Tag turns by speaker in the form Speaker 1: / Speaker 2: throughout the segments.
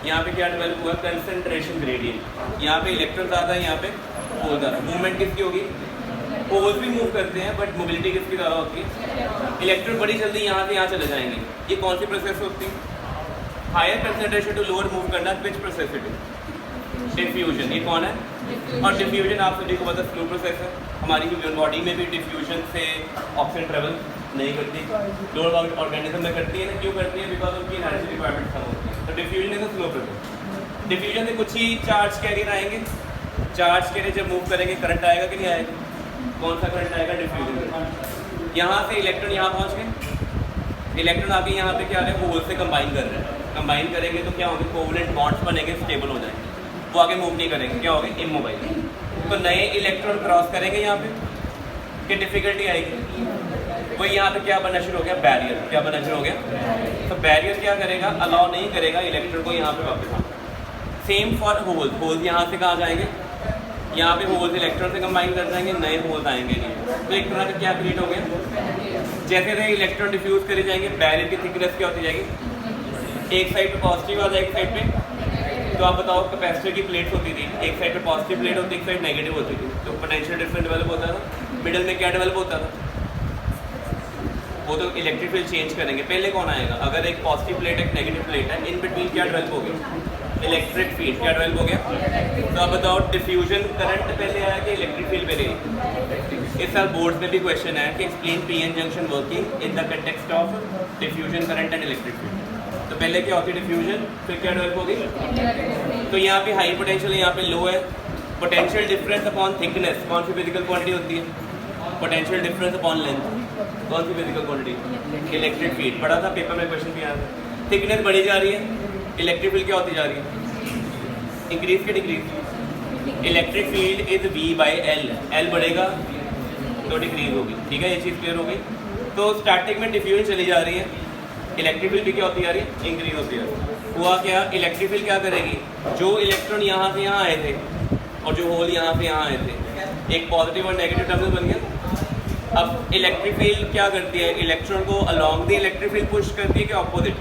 Speaker 1: यहाँ पे क्या डेवलप हुआ, कंसंट्रेशन ग्रेडियंट। यहाँ पे इलेक्ट्रॉन ज़्यादा है, यहाँ पे होल ज़्यादा। मूवमेंट किसकी होगी, होल्स भी मूव करते हैं बट मोबिलिटी किसकी ज़्यादा होती है, इलेक्ट्रॉन बड़ी जल्दी यहाँ से यहाँ चले जाएंगे। ये कौन सी प्रोसेस होती है, higher concentration to lower move करना, which process it is, diffusion. ये कौन है, और डिफ्यूजन आप सभी को पता स्लो प्रोसेस है। हमारी ह्यूमन बॉडी में भी डिफ्यूजन से ऑक्सीजन ट्रेवल नहीं करती, लोअर ऑर्गेनिज्म में करती है ना, क्यों करती है, बिकॉज उनकी एनर्जी रिक्वायरमेंट कम होती है। तो diffusion is a slow process. Diffusion से कुछ ही चार्ज कैरियर आएंगे, चार्ज कैरियर जब मूव करेंगे करंट आएगा कि नहीं आएगा, कौन सा करंट आएगा, डिफ्यूजन। यहाँ से इलेक्ट्रॉन यहाँ पहुँच गए, इलेक्ट्रॉन आके यहाँ पे क्या आ रहे हैं, होल से कंबाइन कर रहे हैं। कंबाइन करेंगे तो क्या होंगे, कोवलेंट बॉन्ड्स बनेंगे, स्टेबल हो जाएंगे, वो आगे मूव नहीं करेंगे, क्या होगा, इमोबाइल। तो नए इलेक्ट्रॉन क्रॉस करेंगे यहाँ पे कि डिफिकल्टी आएगी, वही यहाँ पे क्या बनना शुरू हो गया, बैरियर। क्या बनना शुरू हो गया, तो बैरियर क्या करेगा, अलाउ नहीं करेगा इलेक्ट्रॉन को यहाँ पे वापस आना। सेम फॉर होल्स, होल्स यहाँ से कहाँ जाएंगे, यहाँ पे होल्स इलेक्ट्रॉन से कंबाइन कर जाएंगे, नए होल्स आएंगे नहीं। तो एक तरह का क्या क्रिएट हो गया, जैसे जैसे इलेक्ट्रॉन डिफ्यूज करे जाएंगे बैरियर की थिकनेस क्या होती जाएगी, एक साइड पे पॉजिटिव आ जाएगी, एक साइड पे। तो आप बताओ कैपेसिटर की प्लेट्स होती थी, एक साइड पे पॉजिटिव प्लेट होती, एक साइड नेगेटिव होती थी, तो पोटेंशियल डिफरेंस डेवलप होता था। मिडिल में क्या डेवलप होता था, वो तो इलेक्ट्रिक फील्ड चेंज करेंगे। पहले कौन आएगा, अगर एक पॉजिटिव प्लेट एक नेगेटिव प्लेट है, इन बिटवीन क्या डेवलप हो गया, इलेक्ट्रिक फील्ड। क्या डेवलप हो गया, तो अब बताओ डिफ्यूजन करंट पहले आया कि इलेक्ट्रिक फील्ड पहले। इस साल बोर्ड में भी क्वेश्चन है कि explain PN junction working in the context of diffusion current and electric field. तो पहले क्या होती है डिफ्यूजन, फिर क्या डेवलप होगी, तो यहाँ पे हाई पोटेंशियल है, यहाँ पे लो है। पोटेंशियल डिफरेंस अपॉन थिकनेस कौन सी फिजिकल क्वांटिटी होती है, पोटेंशियल डिफरेंस अपॉन लेंथ कौन सी फिजिकल क्वांटिटी, इलेक्ट्रिक फील्ड। पढ़ा था पेपर में, क्वेश्चन भी आया था। थिकनेस बढ़ी जा रही है, इलेक्ट्रिक फील्ड क्या होती जा रही है, इंक्रीज की decrease. Electric field is V by L, L बढ़ेगा तो डिक्रीज होगी, ठीक है, ये चीज़ क्लियर हो गई। तो स्टार्टिंग में डिफ्यूजन चली जा रही है, इलेक्ट्रिक फील्ड भी क्या होती जा रही है, इंक्रीज होती जा रही है। हुआ क्या, इलेक्ट्रिक फील्ड क्या करेगी, जो इलेक्ट्रॉन यहाँ से यहाँ आए थे और जो होल यहाँ से यहाँ आए थे, एक पॉजिटिव और नेगेटिव टर्मिनल बन गया। अब इलेक्ट्रिक फील्ड क्या करती है, इलेक्ट्रॉन को along the electric field push करती है कि ऑपोजिट।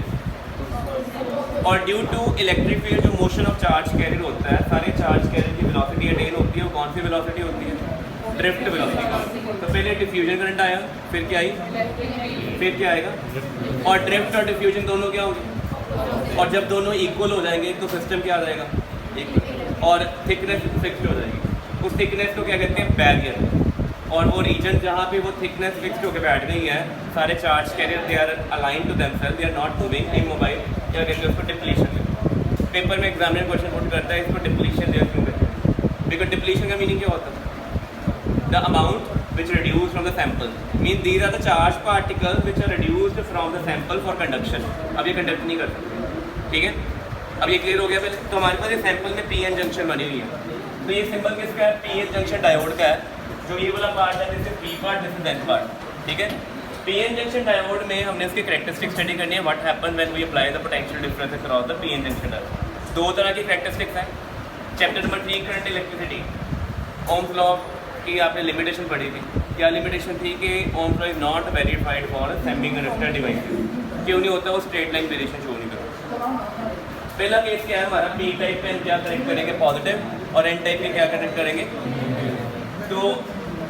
Speaker 1: और ड्यू टू इलेक्ट्रिक फील्ड जो मोशन ऑफ चार्ज कैरियर होता है, सारे चार्ज कैरियर की वेलोसिटी अटेन होती है, वो कौन सी वेलोसिटी होती है, ड्रिफ्ट वेलोसिटी। तो पहले डिफ्यूजन करंट आया, फिर क्या आई, फिर क्या आएगा, और ड्रिफ्ट और डिफ्यूजन दोनों क्या होंगे, और जब दोनों इक्वल हो जाएंगे तो सिस्टम क्या आ जाएगा, एक, और थिकनेस फिक्स्ड हो जाएगी। उस थिकनेस को क्या कहते हैं, बैरियर। और वो रीजन जहाँ पे वो थिकनेस फिक्स्ड होकर बैठ गई है, सारे charge carrier they are align to themself, they are not moving, immobile, क्या कहते हैं उसको, डिप्लीशन। पेपर में एग्जामिनर क्वेश्चन पुट करता है इसको डिप्लीशन दे क्यों कहते हैं, बिकॉज डिप्लीशन का मीनिंग क्या होता है, the amount which reduced from the sample mean these are the charged particles which are reduced from the sample for conduction। अब ये कंडक्ट नहीं कर सकते, ठीक है। अब ये क्लियर हो गया पहले। तो हमारे पास ये सैंपल में पीएन जंक्शन बनी हुई है, तो ये सिंबल किसका है, पीएन जंक्शन डायोड का है। जो ये वाला पार्ट है, this is P part, this is an part, ठीक है। पीएन जंक्शन डायोड में हमने उसकी कैरेक्टरिस्टिक स्टडी करनी है, what happen when we apply the potential difference across the PN junction diode. दो तरह की कैरेक्टरिस्टिक्स हैं। Chapter number 3 current electricity, Ohm's law की आपने लिमिटेशन पढ़ी थी। क्या लिमिटेशन थी कि Ohm's law is not verified for semiconductor device. क्यों नहीं होता, वो स्ट्रेट लाइन वेरिएशन शो नहीं करता। पहला केस क्या है हमारा, पी टाइप पे क्या कनेक्ट करेंगे, पॉजिटिव, और एन टाइप में क्या कनेक्ट करेंगे। तो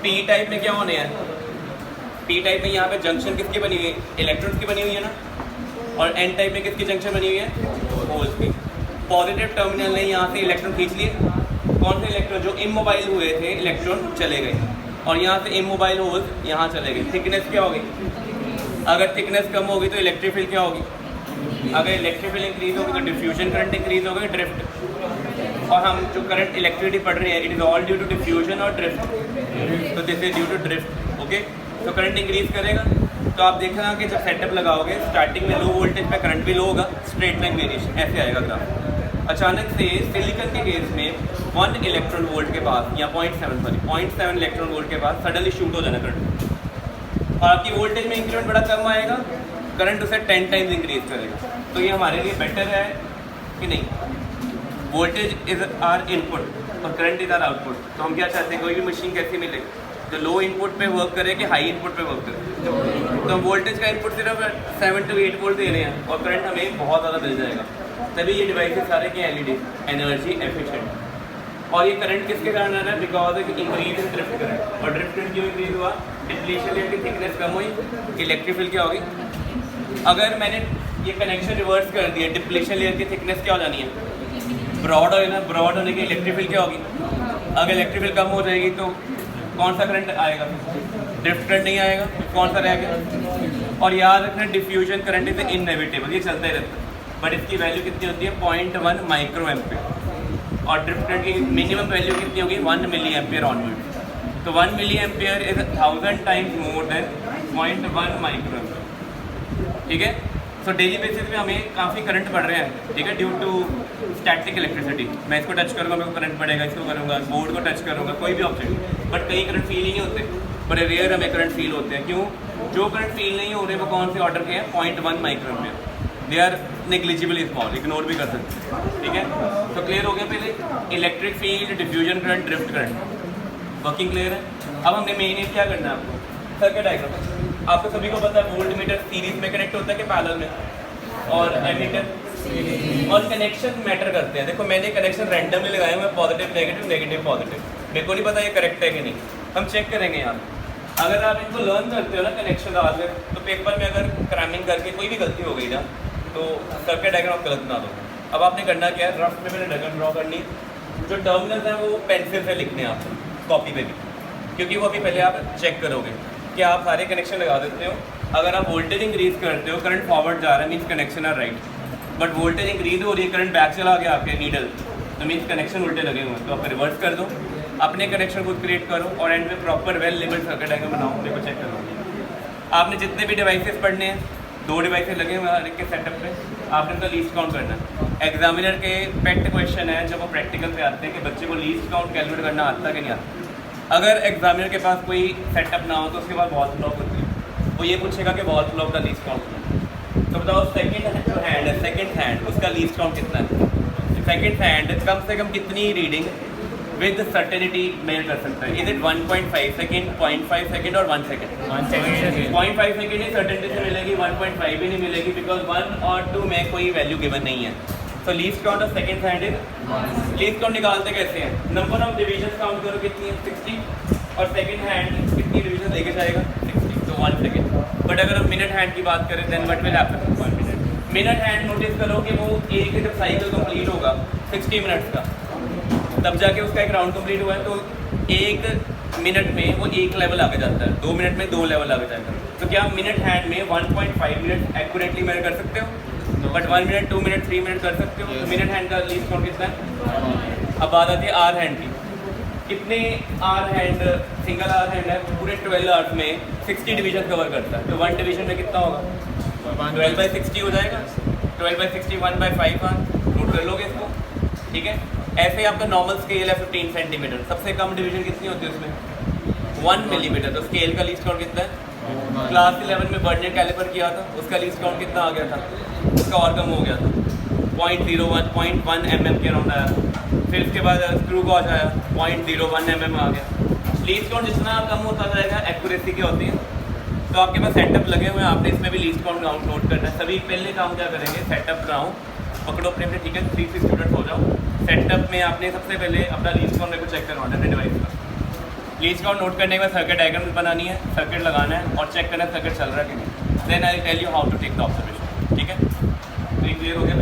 Speaker 1: पी टाइप में क्या होने हैं, पी टाइप में यहाँ पे जंक्शन किसकी बनी हुई है, इलेक्ट्रॉन्स की बनी हुई है ना, और एन टाइप में किसकी जंक्शन बनी हुई है, होल्स की। पॉजिटिव टर्मिनल ने यहाँ से इलेक्ट्रॉन खींच लिए, कौन से इलेक्ट्रॉन, जो इमोबाइल हुए थे इलेक्ट्रॉन चले गए, और यहाँ से इमोबाइल होल्स यहाँ चले गए। थिकनेस क्या होगी, अगर थिकनेस कम होगी तो इलेक्ट्रिक फील्ड क्या होगी, अगर इलेक्ट्रिक फील्ड इंक्रीज होगी तो डिफ्यूजन करंट इंक्रीज होगा, ड्रिफ्ट। और हम जो करंट इलेक्ट्रिसिटी पढ़ रहे हैं, it is all due to diffusion और ड्रिफ्ट, तो this is due to drift, okay. तो करंट इंक्रीज करेगा, तो आप देखना कि जब सेटअप लगाओगे स्टार्टिंग में लो वोल्टेज पे करंट भी लो होगा, स्ट्रेट लाइन वेरिएशन ऐसे आएगा ग्राफ। अचानक से सिलिकॉन के केस में 1 इलेक्ट्रॉन वोल्ट के पास, या 0.7 इलेक्ट्रॉन वोल्ट के पास सडनली शूट हो जाना करंट, और आपकी वोल्टेज में इंक्रीमेंट बड़ा कम आएगा, करंट उसे 10 टाइम्स इंक्रीज करेगा। तो ये हमारे लिए बेटर है कि नहीं, वोल्टेज इज आर इनपुट और करंट इज आर आउटपुट। तो हम क्या चाहते हैं, कोई भी मशीन कैसी मिले जो लो इनपुट पे वर्क करे कि हाई इनपुट पे वर्क करे। तो हम वोल्टेज का इनपुट सिर्फ 7 to 8 वोल्ट दे रहे हैं और करंट हमें बहुत ज़्यादा मिल जाएगा। तभी ये डिवाइसेस सारे के एलईडी एनर्जी एफिशिएंट। और ये करंट किसके कारण आ रहा है? Because of increase in drift current. और ड्रिफ्ट करंट क्यों इंक्रीज हुआ? डिप्लीशन लेयर की थिकनेस कम हुई, इलेक्ट्रिक फील्ड क्या होगी? अगर मैंने ये कनेक्शन रिवर्स कर दिया, डिप्लीशन लेयर की थिकनेस क्या हो जानी है? ब्रॉड हो ना, ब्रॉड होने की इलेक्ट्रिक फील्ड क्या होगी? अगर इलेक्ट्रिक फील्ड कम हो जाएगी तो कौन सा करंट आएगा? ड्रिफ्ट करंट नहीं आएगा, कौन सा रहेगा? और याद रखना डिफ्यूजन करंट इज इनएविटेबल, ये चलता ही रहता है, बट इसकी वैल्यू कितनी होती है? 0.1 माइक्रो एम्पियर। और ड्रिफ्ट करंट की मिनिमम वैल्यू कितनी होगी? 1 मिली एम्पियर ऑनवर्ड। तो 1 milli ampere is 1000 times more than 0.1 micro ampere. ठीक है, सो डेली बेसिस पे हमें काफ़ी करंट बढ़ रहे हैं, ठीक है, ड्यू टू स्टैटिक इलेक्ट्रिसिटी। मैं इसको टच करूँगा मेरे को करंट बढ़ेगा, इसको करूँगा, बोर्ड को टच करूँगा, कोई भी ऑब्जेक्ट, बट कई करंट फील ही नहीं होते, बड़े रेयर हमें करंट फील होते हैं। क्यों? जो करंट फील नहीं हो रहे वो कौन से ऑर्डर के हैं? 0.1 micro ampere. They are negligible small, ignore भी कर सकते हैं, ठीक है। तो क्लियर हो गया पहले electric field, diffusion current, drift current, working clear है। अब हमने मेन क्या करना है आपको? Circuit diagram. आपको सभी को पता है वोल्ट मीटर सीरीज में कनेक्ट होता है कि पैरेलल में, और एमीटर और कनेक्शन मैटर करते हैं। देखो मैंने कनेक्शन रैंडमली लगाए हुए, पॉजिटिव नेगेटिव, नेगेटिव पॉजिटिव, मेरे को नहीं पता ये करेक्ट है कि नहीं, हम चेक करेंगे यहाँ। अगर आप इनको लर्न करते हो ना कनेक्शन लगा के, तो पेपर में अगर क्रैमिंग करके कोई भी गलती हो गई ना, तो सर्किट डायग्राम गलत ना दो। अब आपने करना क्या है? रफ में मैंने डायग्राम ड्रॉ करनी, जो टर्मिनल्स हैं वो पेंसिल से लिखने हैं आपको, कॉपी पे भी, क्योंकि वो अभी पहले आप चेक करोगे कि आप सारे कनेक्शन लगा देते हो। अगर आप वोल्टेज इंक्रीज करते हो, करंट फॉरवर्ड जा रहा है, means connection are right, but voltage increase हो रही है, करंट बैक चला गया आपके नीडल, तो मीन्स कनेक्शन उल्टे लगे हुए हैं, तो आप रिवर्स कर दो, अपने कनेक्शन को क्रिएट करो और एंड में proper well labelled circuit diagram बनाओ। देखो चेक करो, आपने जितने भी डिवाइसेस पढ़ने हैं, 2 डिवाइसेस लगे हुए हैं हर एक के सेटअप पे, आपने उनका लीस्ट काउंट करना है। एग्जामिनर के पेट क्वेश्चन है जब वो प्रैक्टिकल पे आते हैं कि बच्चे को लीस्ट काउंट कैलकुलेट करना आता कि नहीं आता। अगर एग्जामिनर के पास कोई सेटअप ना हो तो उसके बाद वॉल क्लॉक होती है, वो ये पूछेगा कि वॉल क्लॉक का लीस्ट काउंट कितना है। तो बताओ सेकंड जो हैंड है, सेकंड हैंड, उसका लीस्ट काउंट कितना है? सेकंड हैंड कम से कम कितनी रीडिंग विद सर्टेनिटी मेजर कर सकता है? इज इट 1.5 सेकंड, 0.5 सेकंड और 1 सेकंड? 1 सेकंड। 0.5 सेकंड ही सर्टेनिटी से मिलेगी, 1.5 भी नहीं मिलेगी, बिकॉज 1 और 2 में कोई वैल्यू गिवन नहीं है। तो least count of second hand is, least count निकालते कैसे हैं? नंबर ऑफ डिविजन काउंट करो, कितनी है? 60, और सेकंड हैंड कितनी डिविजन लेके जाएगा? 60, तो 1 सेकंड। बट अगर हम मिनट हैंड की बात करें then what will happen? 1 minute. Minute hand notice करो कि वो एक जब साइकिल कंप्लीट होगा 60 मिनट्स का, तब जाके उसका एक राउंड कंप्लीट हुआ है, तो 1 मिनट में वो एक लेवल आगे जाता है, 2 मिनट में 2 लेवल आगे जाएगा। तो क्या मिनट हैंड में 1.5 मिनट एक्यूरेटली मेजर कर सकते हो? बट 1 मिनट, 2 मिनट, 3 मिनट कर सकते हो। तो मिनट हैंड का लीस्ट काउंट कितना है? अब बात आती है आर हैंड की। कितने hour hand, single hour hand है, पूरे 12 आवर्स में 60 डिवीजन कवर करता है, तो 1 डिवीजन में कितना होगा? 12/60 हो जाएगा। 12/60 1/5 आर, नोट कर लोगे इसको, ठीक है। ऐसे ही आपका नॉर्मल स्केल है 15 सेंटीमीटर, सबसे कम डिवीजन कितनी होती है उसमें? 1 मिलीमीटर। तो स्केल का लीस्ट काउंट कितना है? क्लास 11 में बर्नियर कैलिपर किया था, उसका लीस्ट काउंट कितना आ गया था? उसका और कम हो गया था, 0.01 mm के अराउंड आया। फिर उसके बाद स्क्रू गॉज आया, 0.01 mm आ गया। लीस्ट काउंट जितना कम होता जाएगा, एक्यूरेसी क्या होती है। तो आपके पास सेटअप लगे हुए हैं, आपने इसमें भी लीस्ट काउंट नोट करना है। सभी पहले काम क्या करेंगे? सेटअप बनाओ, पकड़ो अपने, ठीक है, 3 स्टूडेंट हो जाओ। सेटअप में आपने सबसे पहले अपना लीस्ट काउंट मेरे को चेक करवाना है डिवाइस का। लीस्ट काउंट नोट करने के बाद सर्किट डायग्राम बनानी है, सर्किट लगाना है और चेक करना है सर्किट चल रहा है कि नहीं। Then I tell you how to take the observation, ठीक है। तो ये क्लियर हो गया?